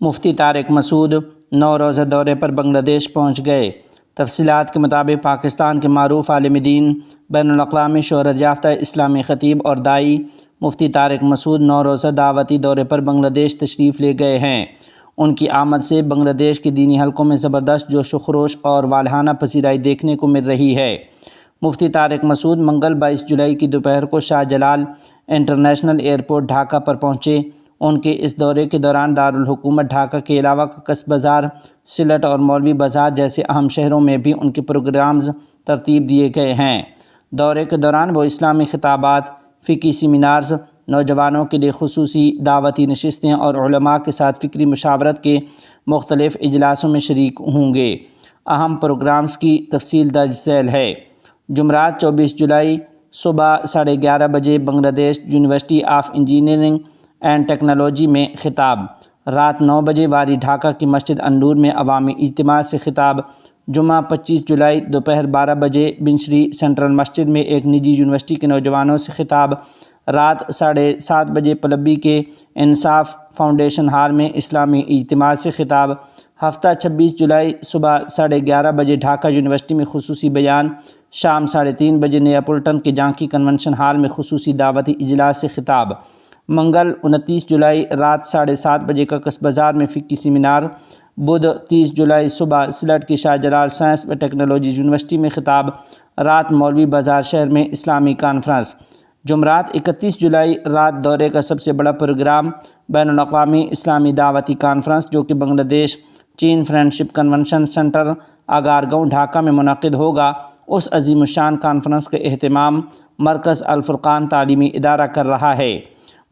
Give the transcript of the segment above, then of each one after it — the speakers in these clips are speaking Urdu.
مفتی طارق مسعود 9 روزہ دورے پر بنگلہ دیش پہنچ گئے۔ تفصیلات کے مطابق پاکستان کے معروف عالم دین، بین الاقوامی شہرت یافتہ اسلامی خطیب اور داعی مفتی طارق مسعود 9 روزہ دعوتی دورے پر بنگلہ دیش تشریف لے گئے ہیں۔ ان کی آمد سے بنگلہ دیش کے دینی حلقوں میں زبردست جوش و خروش اور والہانہ پذیرائی دیکھنے کو مل رہی ہے۔ مفتی طارق مسعود منگل 22 جولائی کی دوپہر کو شاہ جلال انٹرنیشنل ایئرپورٹ ڈھاکہ پر پہنچے۔ ان کے اس دورے کے دوران دارالحکومت ڈھاکہ کے علاوہ ککس بازار، سلٹ اور مولوی بازار جیسے اہم شہروں میں بھی ان کے پروگرامز ترتیب دیے گئے ہیں۔ دورے کے دوران وہ اسلامی خطابات، فقہی سیمینارز، نوجوانوں کے لیے خصوصی دعوتی نشستیں اور علماء کے ساتھ فکری مشاورت کے مختلف اجلاسوں میں شریک ہوں گے۔ اہم پروگرامز کی تفصیل درج ذیل ہے۔ جمعرات 24 جولائی صبح 11:30 بجے بنگلہ دیش university of engineering and technology میں خطاب۔ رات 9 بجے وادی ڈھاکہ کی مسجد النور میں عوامی اجتماع سے خطاب۔ جمعہ 25 جولائی دوپہر 12 بجے بنشری سینٹرل مسجد میں ایک نجی یونیورسٹی کے نوجوانوں سے خطاب۔ رات 7:30 بجے پلبی کے انصاف فاؤنڈیشن ہال میں اسلامی اجتماع سے خطاب۔ ہفتہ 26 جولائی صبح 11:30 بجے ڈھاکہ یونیورسٹی میں خصوصی بیان۔ شام 3:30 بجے نیاپولٹن کے جانکی کنونشن ہال میں خصوصی دعوتی اجلاس سے خطاب۔ منگل 29 جولائی رات 7:30 بجے ککس بازار میں فقہی سیمینار۔ بدھ 30 جولائی صبح سلٹ کی شاہ جلال سائنس و ٹیکنالوجی یونیورسٹی میں خطاب۔ رات مولوی بازار شہر میں اسلامی کانفرنس۔ جمعرات 31 جولائی رات دورے کا سب سے بڑا پروگرام بین الاقوامی اسلامی دعوتی کانفرنس جو کہ بنگلہ دیش چین فرینڈشپ کنونشن سینٹر آگار گاؤں ڈھاکہ میں منعقد ہوگا۔ اس عظیم الشان کانفرنس کا اہتمام مرکز الفرقان تعلیمی ادارہ کر رہا ہے۔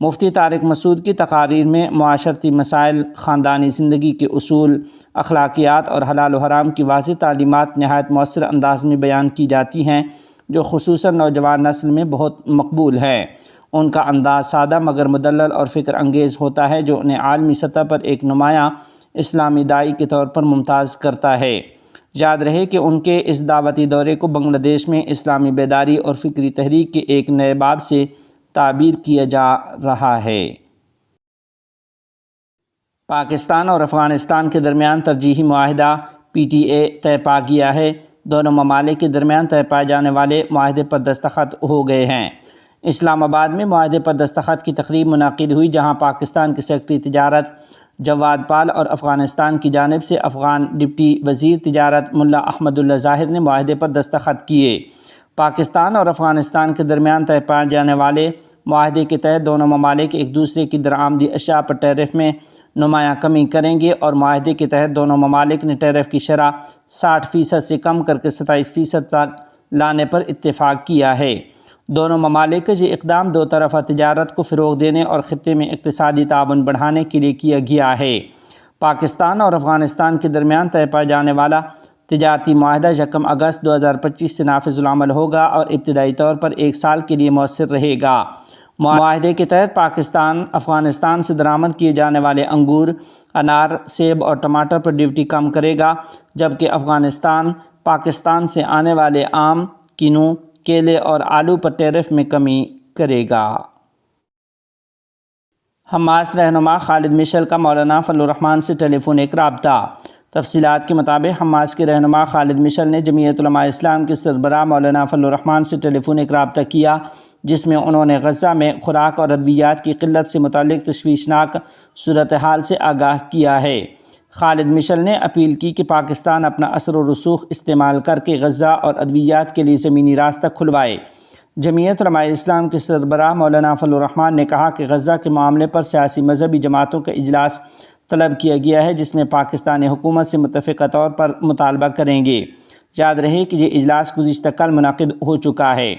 مفتی طارق مسعود کی تقاریر میں معاشرتی مسائل، خاندانی زندگی کے اصول، اخلاقیات اور حلال و حرام کی واضح تعلیمات نہایت مؤثر انداز میں بیان کی جاتی ہیں جو خصوصاً نوجوان نسل میں بہت مقبول ہے۔ ان کا انداز سادہ مگر مدلل اور فکر انگیز ہوتا ہے جو انہیں عالمی سطح پر ایک نمایاں اسلامی داعی کے طور پر ممتاز کرتا ہے۔ یاد رہے کہ ان کے اس دعوتی دورے کو بنگلہ دیش میں اسلامی بیداری اور فکری تحریک کے ایک نئے باب سے تعبیر کیا جا رہا ہے۔ پاکستان اور افغانستان کے درمیان ترجیحی معاہدہ PTA طے پا گیا ہے۔ دونوں ممالک کے درمیان طے پائے جانے والے معاہدے پر دستخط ہو گئے ہیں۔ اسلام آباد میں معاہدے پر دستخط کی تقریب منعقد ہوئی جہاں پاکستان کے سیکرٹری تجارت جواد پال اور افغانستان کی جانب سے افغان ڈپٹی وزیر تجارت ملا احمد اللہ ظاہر نے معاہدے پر دستخط کیے۔ پاکستان اور افغانستان کے درمیان طے پائے جانے والے معاہدے کے تحت دونوں ممالک ایک دوسرے کی درآمدی اشیاء پر ٹیرف میں نمایاں کمی کریں گے اور معاہدے کے تحت دونوں ممالک نے ٹیرف کی شرح 60% سے کم کر کے 27% تک لانے پر اتفاق کیا ہے۔ دونوں ممالک کا یہ اقدام دو طرفہ تجارت کو فروغ دینے اور خطے میں اقتصادی تعاون بڑھانے کے لیے کیا گیا ہے۔ پاکستان اور افغانستان کے درمیان طے پائے جانے والا تجارتی معاہدہ 1 اگست 2025 سے نافذ العمل ہوگا اور ابتدائی طور پر 1 سال کے لیے مؤثر رہے گا۔ معاہدے کے تحت پاکستان افغانستان سے درآمد کیے جانے والے انگور، انار، سیب اور ٹماٹر پر ڈیوٹی کم کرے گا جبکہ افغانستان پاکستان سے آنے والے آم، کینو، کیلے اور آلو پر ٹیرف میں کمی کرے گا۔ حماس رہنما خالد مشعل کا مولانا فضل الرحمان سے ٹیلی فونک رابطہ۔ تفصیلات کے مطابق حماس کے رہنما خالد مشعل نے جمعیت علماء اسلام کے سربراہ مولانا فضل الرحمان سے ٹیلی فونک رابطہ کیا جس میں انہوں نے غزہ میں خوراک اور ادویات کی قلت سے متعلق تشویشناک صورتحال سے آگاہ کیا ہے۔ خالد مشعل نے اپیل کی کہ پاکستان اپنا اثر و رسوخ استعمال کر کے غزہ اور ادویات کے لیے زمینی راستہ کھلوائے۔ جمعیت علماء اسلام کے سربراہ مولانا فضل الرحمان نے کہا کہ غزہ کے معاملے پر سیاسی مذہبی جماعتوں کا اجلاس طلب کیا گیا ہے جس میں پاکستانی حکومت سے متفقہ طور پر مطالبہ کریں گے۔ یاد رہے کہ یہ اجلاس گزشتہ کل منعقد ہو چکا ہے۔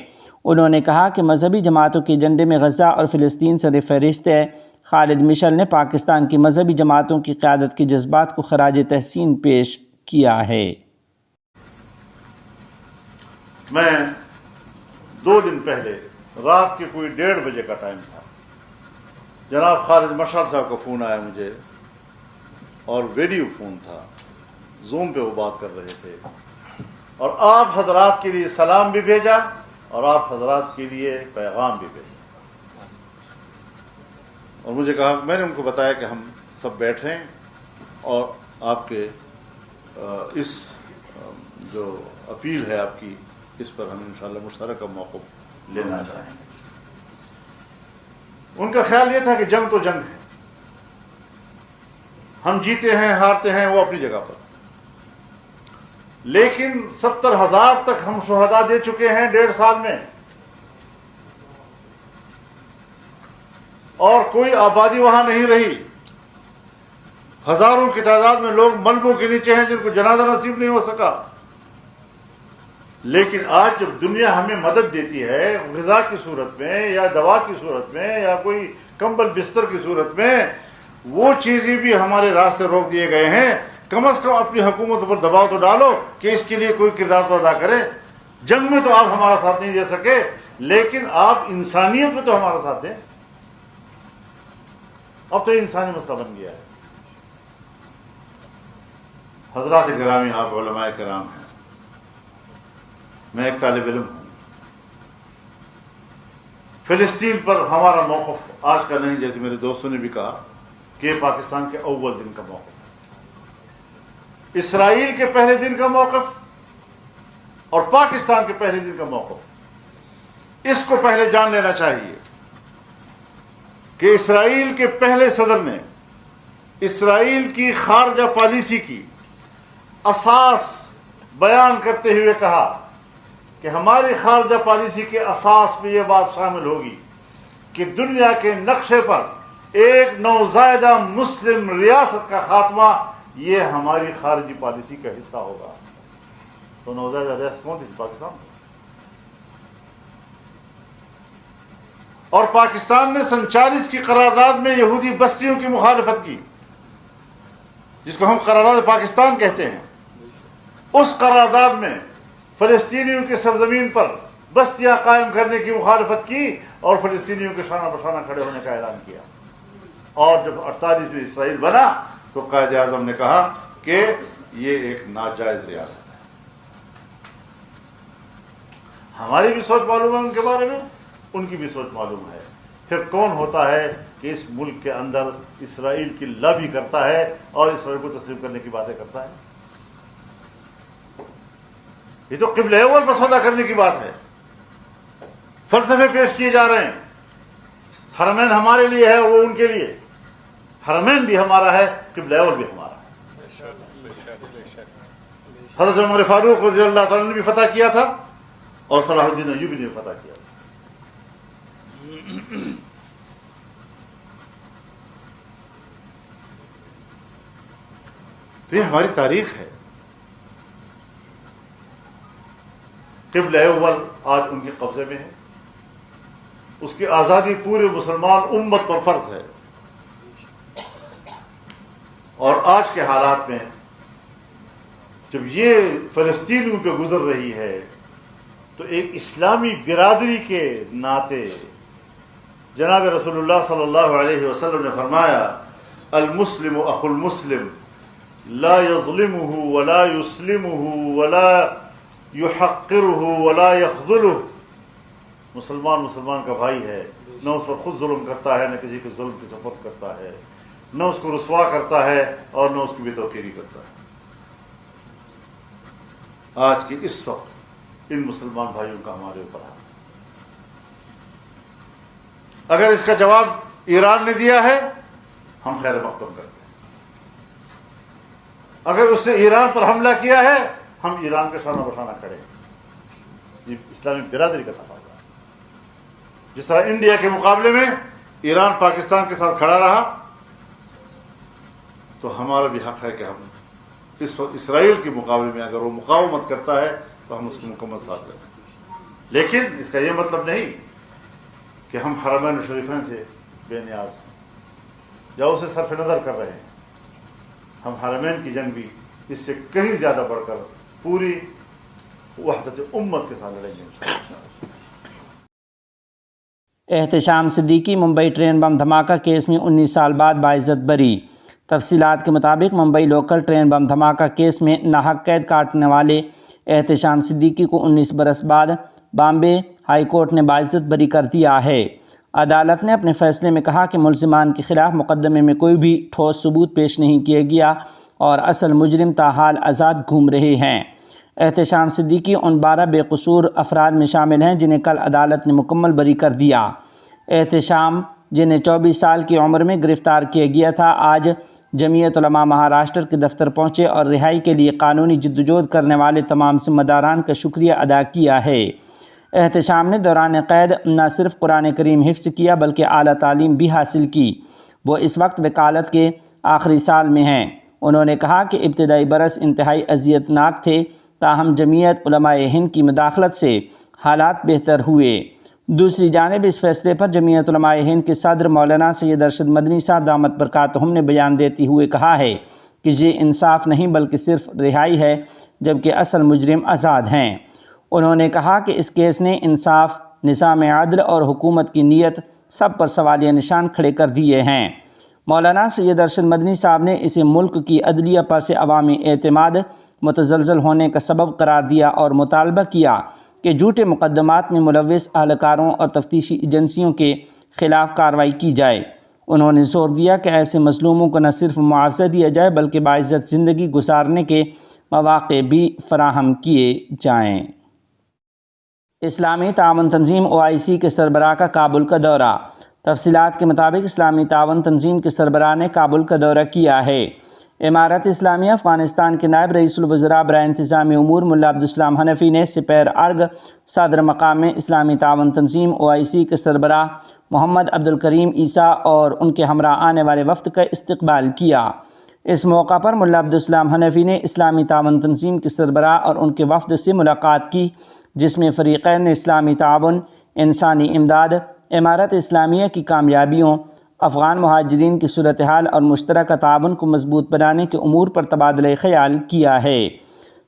انہوں نے کہا کہ مذہبی جماعتوں کے ایجنڈے میں غزہ اور فلسطین سر فہرست ہے۔ خالد مشعل نے پاکستان کی مذہبی جماعتوں کی قیادت کے جذبات کو خراج تحسین پیش کیا ہے۔ میں 2 دن پہلے رات کے کوئی 1:30 بجے کا ٹائم تھا، جناب خالد مشعل صاحب کا فون آیا مجھے اور ویڈیو فون تھا، زوم پہ وہ بات کر رہے تھے اور آپ حضرات کے لیے سلام بھی بھیجا اور آپ حضرات کے لیے پیغام بھی بھیجا اور مجھے کہا، میں نے ان کو بتایا کہ ہم سب بیٹھے ہیں اور آپ کے اس جو اپیل ہے آپ کی، اس پر ہم انشاءاللہ مشترکہ موقف لینا چاہیں گے۔ ان کا خیال یہ تھا کہ جنگ تو جنگ ہے، ہم جیتے ہیں ہارتے ہیں وہ اپنی جگہ پر، لیکن 70,000 تک ہم شہداء دے چکے ہیں 1.5 سال میں، اور کوئی آبادی وہاں نہیں رہی، ہزاروں کی تعداد میں لوگ ملبوں کے نیچے ہیں جن کو جنازہ نصیب نہیں ہو سکا۔ لیکن آج جب دنیا ہمیں مدد دیتی ہے غذا کی صورت میں یا دوا کی صورت میں یا کوئی کمبل بستر کی صورت میں، وہ چیزیں بھی ہمارے راہ سے روک دیے گئے ہیں، کم از کم اپنی حکومت پر دباؤ تو ڈالو کہ اس کے لیے کوئی کردار تو ادا کرے۔ جنگ میں تو آپ ہمارا ساتھ نہیں دے سکے، لیکن آپ انسانیت میں تو ہمارا ساتھ دیں۔ اب تو یہ انسانی مسئلہ بن گیا ہے۔ حضرات گرامی، آپ علماء کرام ہیں، میں ایک طالب علم ہوں۔ فلسطین پر ہمارا موقف آج کا نہیں، جیسے میرے دوستوں نے بھی کہا کہ یہ پاکستان کے اول دن کا موقف ہے، اسرائیل کے پہلے دن کا موقف اور پاکستان کے پہلے دن کا موقف۔ اس کو پہلے جان لینا چاہیے کہ اسرائیل کے پہلے صدر نے اسرائیل کی خارجہ پالیسی کی اساس بیان کرتے ہوئے کہا کہ ہماری خارجہ پالیسی کے اساس میں یہ بات شامل ہوگی کہ دنیا کے نقشے پر ایک نوزائیدہ مسلم ریاست کا خاتمہ یہ ہماری خارجی پالیسی کا حصہ ہوگا۔ تو نوزائیدہ ریاست کون تھی؟ پاکستان۔ اور پاکستان نے 47 کی قرارداد میں یہودی بستیوں کی مخالفت کی، جس کو ہم قرارداد پاکستان کہتے ہیں۔ اس قرارداد میں فلسطینیوں کی سرزمین پر بستیاں قائم کرنے کی مخالفت کی اور فلسطینیوں کے شانہ بشانہ کھڑے ہونے کا اعلان کیا۔ اور جب 48 میں اسرائیل بنا تو قائد اعظم نے کہا کہ یہ ایک ناجائز ریاست ہے۔ ہماری بھی سوچ معلوم ہے ان کے بارے میں، ان کی بھی سوچ معلوم ہے۔ پھر کون ہوتا ہے کہ اس ملک کے اندر اسرائیل کی لابی کرتا ہے اور اسرائیل کو تسلیم کرنے کی باتیں کرتا ہے؟ یہ تو قبلہ اول پر سودا کرنے کی بات ہے۔ فلسفے پیش کیے جا رہے ہیں، حرمین ہمارے لیے ہے، وہ ان کے لیے۔ حرمین بھی ہمارا ہے، قبلہ اول بھی ہمارا ہے۔ حضرت عمر فاروق رضی اللہ تعالیٰ نے بھی فتح کیا تھا اور صلاح الدین ایوبی نے فتح کیا تھا۔ تو یہ ہماری تاریخ ہے۔ قبلہ اول آج ان کے قبضے میں ہے، اس کی آزادی پورے مسلمان امت پر فرض ہے۔ اور آج کے حالات میں جب یہ فلسطینیوں پہ گزر رہی ہے تو ایک اسلامی برادری کے ناطے جناب رسول اللہ صلی اللہ علیہ وسلم نے فرمایا، المسلم اخو المسلم لا یظلمہ ولا یسلمہ ولا یحقرہ ولا یخذلہ۔ مسلمان مسلمان کا بھائی ہے، نہ اس پر خود ظلم کرتا ہے، نہ کسی کے ظلم کی سپرد کرتا ہے، نہ اس کو رسوا کرتا ہے اور نہ اس کی بے توقیری کرتا ہے۔ آج کی اس وقت ان مسلمان بھائیوں کا ہمارے اوپر ہے۔ اگر اس کا جواب ایران نے دیا ہے ہم خیر مقدم کرتے ہیں، اگر اس نے ایران پر حملہ کیا ہے ہم ایران کے شانہ بشانہ کھڑے ہیں۔ یہ اسلامی برادری کا تقاضا ہے۔ جس طرح انڈیا کے مقابلے میں ایران پاکستان کے ساتھ کھڑا رہا تو ہمارا بھی حق ہے کہ ہم اس وقت اسرائیل کے مقابلے میں اگر وہ مقاومت کرتا ہے تو ہم اس کو مکمل ساتھ لیں۔ لیکن اس کا یہ مطلب نہیں کہ ہم حرمین شریفین سے بے نیاز ہیں یا اسے صرف نظر کر رہے ہیں۔ ہم حرمین کی جنگ بھی اس سے کہیں زیادہ بڑھ کر پوری وحدت امت کے ساتھ لڑیں گے۔ احتشام صدیقی ممبئی ٹرین بم دھماکہ کیس میں 19 سال بعد باعزت بری۔ تفصیلات کے مطابق ممبئی لوکل ٹرین بم دھماکہ کیس میں ناحق قید کاٹنے والے احتشام صدیقی کو 19 برس بعد بامبے ہائی کورٹ نے باعزت بری کر دیا ہے۔ عدالت نے اپنے فیصلے میں کہا کہ ملزمان کے خلاف مقدمے میں کوئی بھی ٹھوس ثبوت پیش نہیں کیا گیا اور اصل مجرم تاحال آزاد گھوم رہے ہیں۔ احتشام صدیقی ان 12 بے قصور افراد میں شامل ہیں جنہیں کل عدالت نے مکمل بری کر دیا۔ احتشام، جنہیں 24 سال کی عمر میں گرفتار کیا گیا تھا، آج جمعیت علماء مہاراشٹر کے دفتر پہنچے اور رہائی کے لیے قانونی جدوجہد کرنے والے تمام ذمہ داران کا شکریہ ادا کیا ہے۔ احتشام نے دوران قید نہ صرف قرآن کریم حفظ کیا بلکہ اعلیٰ تعلیم بھی حاصل کی۔ وہ اس وقت وکالت کے آخری سال میں ہیں۔ انہوں نے کہا کہ ابتدائی برس انتہائی اذیت ناک تھے، تاہم جمعیت علماء ہند کی مداخلت سے حالات بہتر ہوئے۔ دوسری جانب اس فیصلے پر جمعیت علماء ہند کے صدر مولانا سید ارشد مدنی صاحب دامت برکاتہم نے بیان دیتے ہوئے کہا ہے کہ یہ انصاف نہیں بلکہ صرف رہائی ہے، جبکہ اصل مجرم آزاد ہیں۔ انہوں نے کہا کہ اس کیس نے انصاف، نظام عدل اور حکومت کی نیت سب پر سوالیہ نشان کھڑے کر دیے ہیں۔ مولانا سید ارشد مدنی صاحب نے اسے ملک کی عدلیہ پر سے عوامی اعتماد متزلزل ہونے کا سبب قرار دیا اور مطالبہ کیا کہ جھوٹے مقدمات میں ملوث اہلکاروں اور تفتیشی ایجنسیوں کے خلاف کارروائی کی جائے۔ انہوں نے زور دیا کہ ایسے مظلوموں کو نہ صرف معاوضہ دیا جائے بلکہ باعزت زندگی گزارنے کے مواقع بھی فراہم کیے جائیں۔ اسلامی تعاون تنظیم OIC کے سربراہ کا کابل کا دورہ۔ تفصیلات کے مطابق اسلامی تعاون تنظیم کے سربراہ نے کابل کا دورہ کیا ہے۔ امارت اسلامیہ افغانستان کے نائب رئیس الوزراء برائے انتظامی امور ملا عبدالسلام حنفی نے سپیر ارگ صدر مقام میں اسلامی تعاون تنظیم OIC کے سربراہ محمد عبدالکریم عیسیٰ اور ان کے ہمراہ آنے والے وفد کا استقبال کیا۔ اس موقع پر ملا عبدالسلام حنفی نے اسلامی تعاون تنظیم کے سربراہ اور ان کے وفد سے ملاقات کی، جس میں فریقین نے اسلامی تعاون، انسانی امداد، امارت اسلامیہ کی کامیابیوں، افغان مہاجرین کی صورتحال اور مشترکہ تعاون کو مضبوط بنانے کے امور پر تبادلہ خیال کیا ہے۔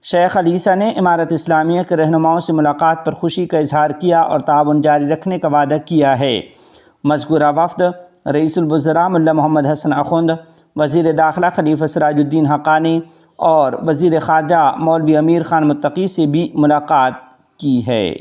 شیخ علیسہ نے امارت اسلامیہ کے رہنماؤں سے ملاقات پر خوشی کا اظہار کیا اور تعاون جاری رکھنے کا وعدہ کیا ہے۔ مذکورہ وفد رئیس الوزراء ملا محمد حسن اخوند، وزیر داخلہ خلیفہ سراج الدین حقانی اور وزیر خارجہ مولوی امیر خان متقی سے بھی ملاقات کی ہے۔